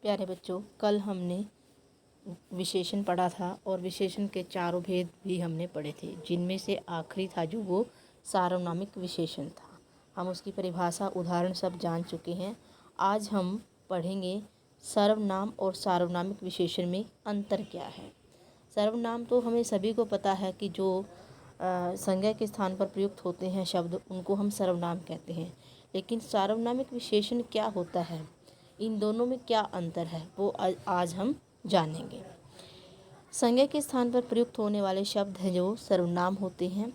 प्यारे बच्चों, कल हमने विशेषण पढ़ा था और विशेषण के चारों भेद भी हमने पढ़े थे, जिनमें से आखिरी था जो वो सार्वनामिक विशेषण था। हम उसकी परिभाषा, उदाहरण सब जान चुके हैं। आज हम पढ़ेंगे सर्वनाम और सार्वनामिक विशेषण में अंतर क्या है। सर्वनाम तो हमें सभी को पता है कि जो संज्ञा के स्थान पर प्रयुक्त होते हैं शब्द, उनको हम सर्वनाम कहते हैं। लेकिन सार्वनामिक विशेषण क्या होता है, इन दोनों में क्या अंतर है, वो आज हम जानेंगे। संज्ञा के स्थान पर प्रयुक्त होने वाले शब्द हैं जो सर्वनाम होते हैं,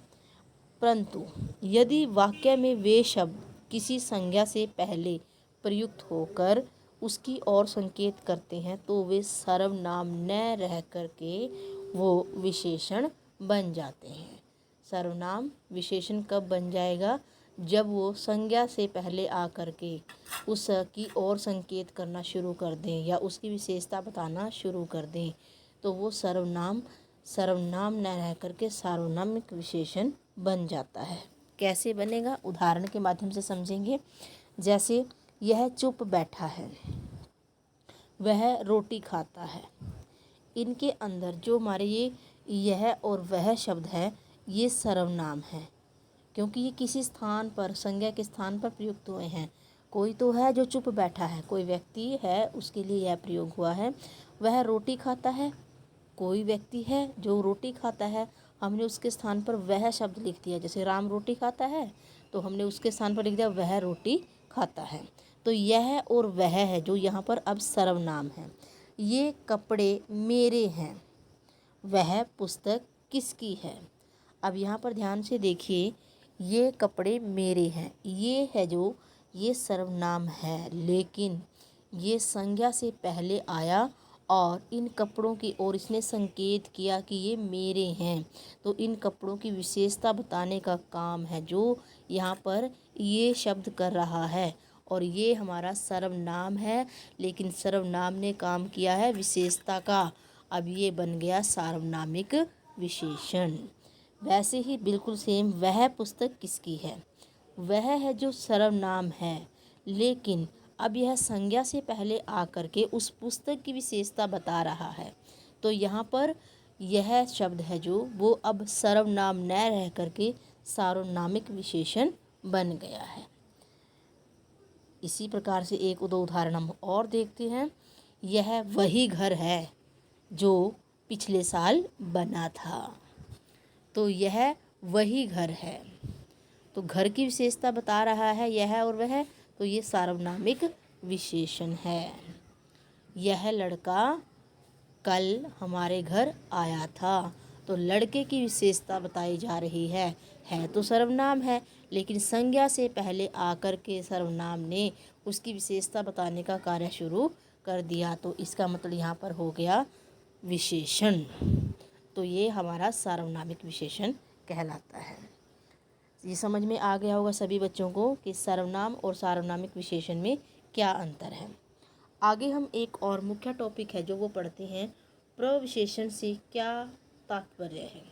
परंतु यदि वाक्य में वे शब्द किसी संज्ञा से पहले प्रयुक्त होकर उसकी ओर संकेत करते हैं तो वे सर्वनाम न रह करके वो विशेषण बन जाते हैं। सर्वनाम विशेषण कब बन जाएगा? जब वो संज्ञा से पहले आकर के उसकी ओर संकेत करना शुरू कर दें या उसकी विशेषता बताना शुरू कर दें, तो वो सर्वनाम न रह करके सार्वनामिक विशेषण बन जाता है। कैसे बनेगा, उदाहरण के माध्यम से समझेंगे। जैसे यह चुप बैठा है, वह रोटी खाता है। इनके अंदर जो हमारे यह और वह शब्द है, ये सर्वनाम है, क्योंकि ये किसी स्थान पर, संज्ञा के स्थान पर प्रयुक्त हुए हैं। कोई तो है जो चुप बैठा है, कोई व्यक्ति है, उसके लिए यह प्रयोग हुआ है। वह रोटी खाता है, कोई व्यक्ति है जो रोटी खाता है, हमने उसके स्थान पर वह शब्द लिख दिया। जैसे राम रोटी खाता है, तो हमने उसके स्थान पर लिख दिया वह रोटी खाता है। तो यह और वह है जो यहाँ पर अब सर्वनाम है। ये कपड़े मेरे हैं, वह पुस्तक किसकी है। अब यहाँ पर ध्यान से देखिए, ये कपड़े मेरे हैं, ये है जो ये सर्वनाम है, लेकिन ये संज्ञा से पहले आया और इन कपड़ों की ओर इसने संकेत किया कि ये मेरे हैं। तो इन कपड़ों की विशेषता बताने का काम है जो यहाँ पर ये शब्द कर रहा है, और ये हमारा सर्वनाम है, लेकिन सर्वनाम ने काम किया है विशेषता का। अब ये बन गया सार्वनामिक विशेषण। वैसे ही बिल्कुल सेम, वह पुस्तक किसकी है, वह है जो सर्वनाम है, लेकिन अब यह संज्ञा से पहले आकर के उस पुस्तक की विशेषता बता रहा है। तो यहाँ पर यह शब्द है जो वो अब सर्वनाम न रह करके सार्वनामिक विशेषण बन गया है। इसी प्रकार से एक दो उदाहरण हम और देखते हैं। यह वही घर है जो पिछले साल बना था। तो यह वही घर है, तो घर की विशेषता बता रहा है यह और वह, तो ये सार्वनामिक विशेषण है। यह लड़का कल हमारे घर आया था, तो लड़के की विशेषता बताई जा रही है तो सर्वनाम है, लेकिन संज्ञा से पहले आकर के सर्वनाम ने उसकी विशेषता बताने का कार्य शुरू कर दिया, तो इसका मतलब यहाँ पर हो गया विशेषण। तो ये हमारा सार्वनामिक विशेषण कहलाता है। ये समझ में आ गया होगा सभी बच्चों को कि सर्वनाम और सार्वनामिक विशेषण में क्या अंतर है। आगे हम एक और मुख्य टॉपिक है जो वो पढ़ते हैं, प्रविशेषण से क्या तात्पर्य है।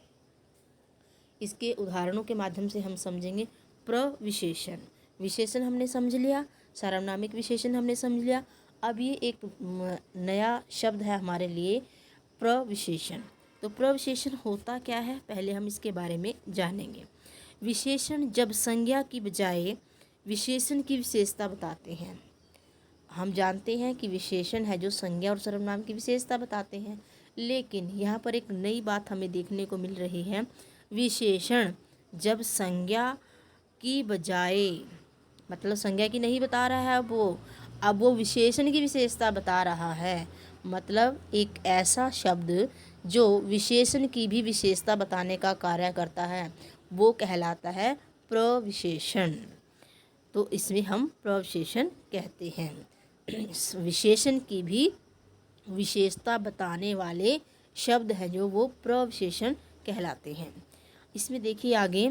इसके उदाहरणों के माध्यम से हम समझेंगे। प्रविशेषण, विशेषण हमने समझ लिया, सार्वनामिक विशेषण हमने समझ लिया। अब ये एक नया शब्द है हमारे लिए, प्रविशेषण। तो प्रविशेषण होता क्या है, पहले हम इसके बारे में जानेंगे। विशेषण जब संज्ञा की बजाय विशेषण की विशेषता बताते हैं। हम जानते हैं कि विशेषण है जो संज्ञा और सर्वनाम की विशेषता बताते हैं, लेकिन यहाँ पर एक नई बात हमें देखने को मिल रही है। विशेषण जब संज्ञा की बजाय, मतलब संज्ञा की नहीं बता रहा है, अब वो विशेषण की विशेषता बता रहा है। मतलब एक ऐसा शब्द जो विशेषण की भी विशेषता बताने का कार्य करता है, वो कहलाता है प्रविशेषण। तो इसमें हम प्रविशेषण कहते हैं। विशेषण की भी विशेषता बताने वाले शब्द हैं जो वो प्रविशेषण कहलाते हैं। इसमें देखिए आगे,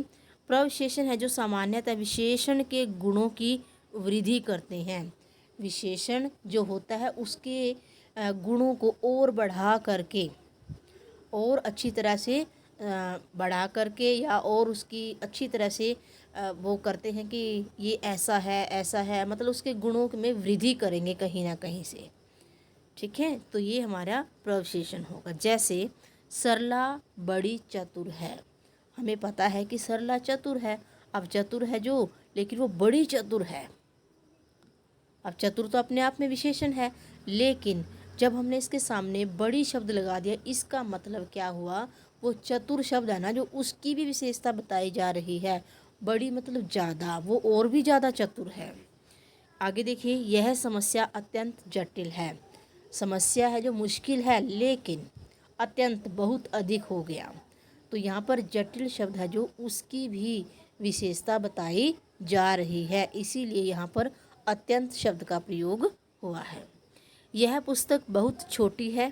प्रविशेषण है जो सामान्यतः विशेषण के गुणों की वृद्धि करते हैं। विशेषण जो होता है उसके गुणों को और बढ़ा करके, और अच्छी तरह से बढ़ा करके, या और उसकी अच्छी तरह से वो करते हैं कि ये ऐसा है, मतलब उसके गुणों में वृद्धि करेंगे कहीं ना कहीं से। ठीक है, तो ये हमारा प्रविशेषण होगा। जैसे सरला बड़ी चतुर है, हमें पता है कि सरला चतुर है। अब चतुर है जो, लेकिन वो बड़ी चतुर है। अब चतुर तो अपने आप में विशेषण है, लेकिन जब हमने इसके सामने बड़ी शब्द लगा दिया, इसका मतलब क्या हुआ, वो चतुर शब्द है ना, जो उसकी भी विशेषता बताई जा रही है। बड़ी मतलब ज़्यादा, वो और भी ज़्यादा चतुर है। आगे देखिए, यह समस्या अत्यंत जटिल है। समस्या है जो मुश्किल है, लेकिन अत्यंत बहुत अधिक हो गया। तो यहाँ पर जटिल शब्द है जो उसकी भी विशेषता बताई जा रही है, इसीलिए यहाँ पर अत्यंत शब्द का प्रयोग हुआ है। यह पुस्तक बहुत छोटी है।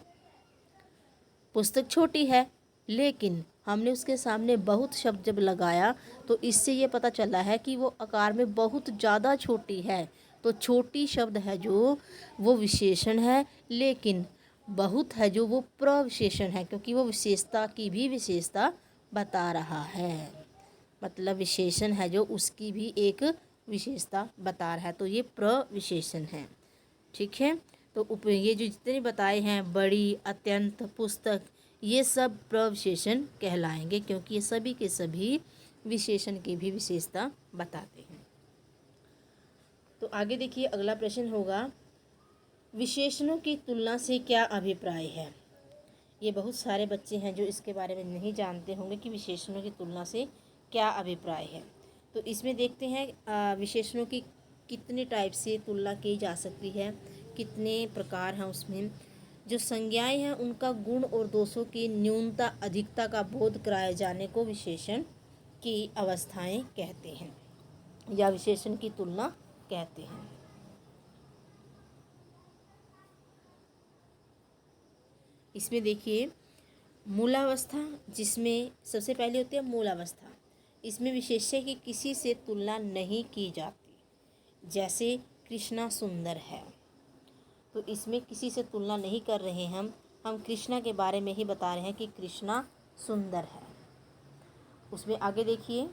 पुस्तक छोटी है, लेकिन हमने उसके सामने बहुत शब्द जब लगाया तो इससे ये पता चला है कि वो आकार में बहुत ज़्यादा छोटी है। तो छोटी शब्द है जो वो विशेषण है, लेकिन बहुत है जो वो प्रविशेषण है, क्योंकि वो विशेषता की भी विशेषता बता रहा है। मतलब विशेषण है जो उसकी भी एक विशेषता बता रहा है, तो ये प्रविशेषण है। ठीक है, तो ये जो जितने बताए हैं, बड़ी, अत्यंत, पुस्तक, ये सब प्रविशेषण कहलाएंगे, क्योंकि ये सभी के सभी विशेषण की भी विशेषता बताते हैं। तो आगे देखिए, अगला प्रश्न होगा, विशेषणों की तुलना से क्या अभिप्राय है। ये बहुत सारे बच्चे हैं जो इसके बारे में नहीं जानते होंगे कि विशेषणों की तुलना से क्या अभिप्राय है। तो इसमें देखते हैं विशेषणों की कितने टाइप से तुलना की जा सकती है, कितने प्रकार हैं उसमें। जो संज्ञाएं हैं उनका गुण और दोषों की न्यूनता अधिकता का बोध कराए जाने को विशेषण की अवस्थाएं कहते हैं, या विशेषण की तुलना कहते हैं। इसमें देखिए, मूलावस्था, जिसमें सबसे पहले होती है मूलावस्था। इसमें विशेष्य की किसी से तुलना नहीं की जाती। जैसे कृष्णा सुंदर है, तो इसमें किसी से तुलना नहीं कर रहे हैं हम कृष्णा के बारे में ही बता रहे हैं कि कृष्णा सुंदर है। उसमें आगे देखिए,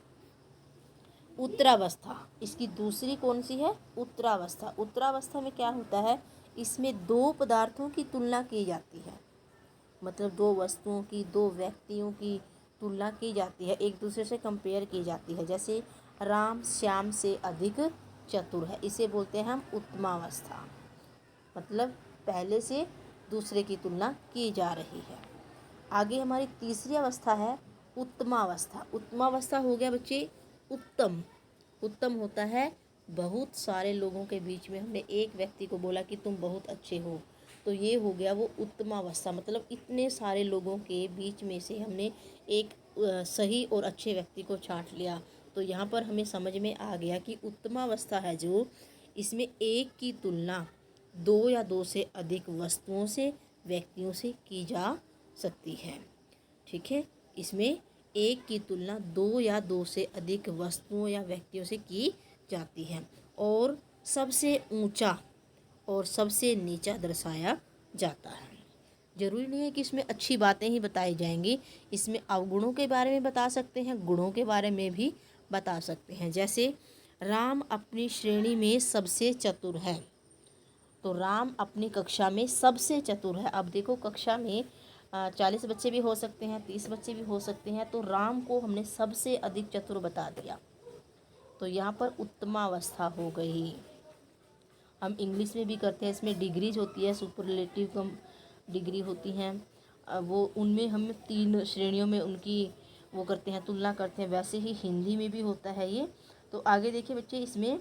उत्तरावस्था, इसकी दूसरी कौन सी है, उत्तरावस्था। उत्तरावस्था में क्या होता है, इसमें दो पदार्थों की तुलना की जाती है। मतलब दो वस्तुओं की, दो व्यक्तियों की तुलना की जाती है, एक दूसरे से कंपेयर की जाती है। जैसे राम श्याम से अधिक चतुर है, इसे बोलते हैं हम उत्तमावस्था। मतलब पहले से दूसरे की तुलना की जा रही है। आगे हमारी तीसरी अवस्था है उत्तमावस्था। उत्तमावस्था हो गया बच्चे उत्तम। उत्तम होता है बहुत सारे लोगों के बीच में हमने एक व्यक्ति को बोला कि तुम बहुत अच्छे हो, तो ये हो गया वो उत्तमावस्था। मतलब इतने सारे लोगों के बीच में से हमने एक सही और अच्छे व्यक्ति को छांट लिया। तो यहाँ पर हमें समझ में आ गया कि उत्तमावस्था है जो, इसमें एक की तुलना दो या दो से अधिक वस्तुओं से, व्यक्तियों से की जा सकती है। ठीक है, इसमें एक की तुलना दो या दो से अधिक वस्तुओं या व्यक्तियों से की जाती है, और सबसे ऊंचा और सबसे नीचा दर्शाया जाता है। जरूरी नहीं है कि इसमें अच्छी बातें ही बताई जाएंगी, इसमें अवगुणों के बारे में बता सकते हैं, गुणों के बारे में भी बता सकते हैं। जैसे राम अपनी श्रेणी में सबसे चतुर है, तो राम अपनी कक्षा में सबसे चतुर है। अब देखो, कक्षा में 40 बच्चे भी हो सकते हैं, 30 बच्चे भी हो सकते हैं, तो राम को हमने सबसे अधिक चतुर बता दिया, तो यहाँ पर उत्तमावस्था हो गई। हम इंग्लिश में भी करते हैं, इसमें डिग्रीज होती है, सुपरलेटिव कम डिग्री होती हैं, वो उनमें हम 3 श्रेणियों में उनकी वो करते हैं, तुलना करते हैं। वैसे ही हिंदी में भी होता है ये। तो आगे देखिए बच्चे, इसमें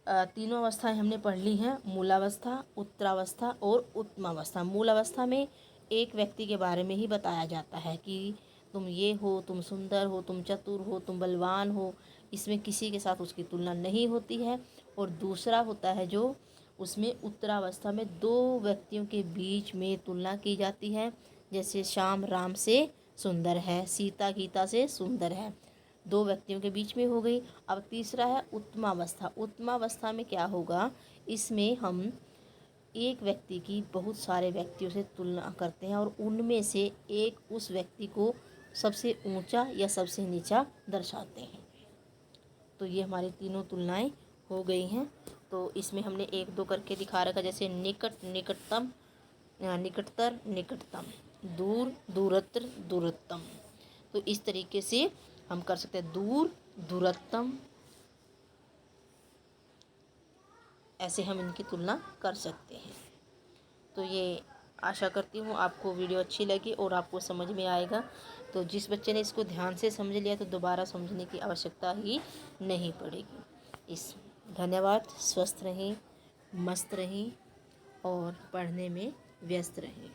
तीनों अवस्थाएं हमने पढ़ ली हैं, मूलावस्था, उत्तरावस्था और उत्तमावस्था। मूलावस्था में एक व्यक्ति के बारे में ही बताया जाता है कि तुम ये हो, तुम सुंदर हो, तुम चतुर हो, तुम बलवान हो, इसमें किसी के साथ उसकी तुलना नहीं होती है। और दूसरा होता है जो, उसमें उत्तरावस्था में दो व्यक्तियों के बीच में तुलना की जाती है। जैसे श्याम राम से सुंदर है, सीता गीता से सुंदर है, दो व्यक्तियों के बीच में हो गई। अब तीसरा है उत्तमावस्था। उत्तमावस्था में क्या होगा, इसमें हम एक व्यक्ति की बहुत सारे व्यक्तियों से तुलना करते हैं, और उनमें से एक उस व्यक्ति को सबसे ऊंचा या सबसे नीचा दर्शाते हैं। तो ये हमारी तीनों तुलनाएं हो गई हैं। तो इसमें हमने एक दो करके दिखा रखा, जैसे निकट, निकटतम, निकटतर निकटतम, दूर दूरत्र दूरतम। तो इस तरीके से हम कर सकते हैं दूर दूरतम, ऐसे हम इनकी तुलना कर सकते हैं। तो ये आशा करती हूँ आपको वीडियो अच्छी लगी और आपको समझ में आएगा। तो जिस बच्चे ने इसको ध्यान से समझ लिया तो दोबारा समझने की आवश्यकता ही नहीं पड़ेगी। धन्यवाद। स्वस्थ रहें, मस्त रहें और पढ़ने में व्यस्त रहें।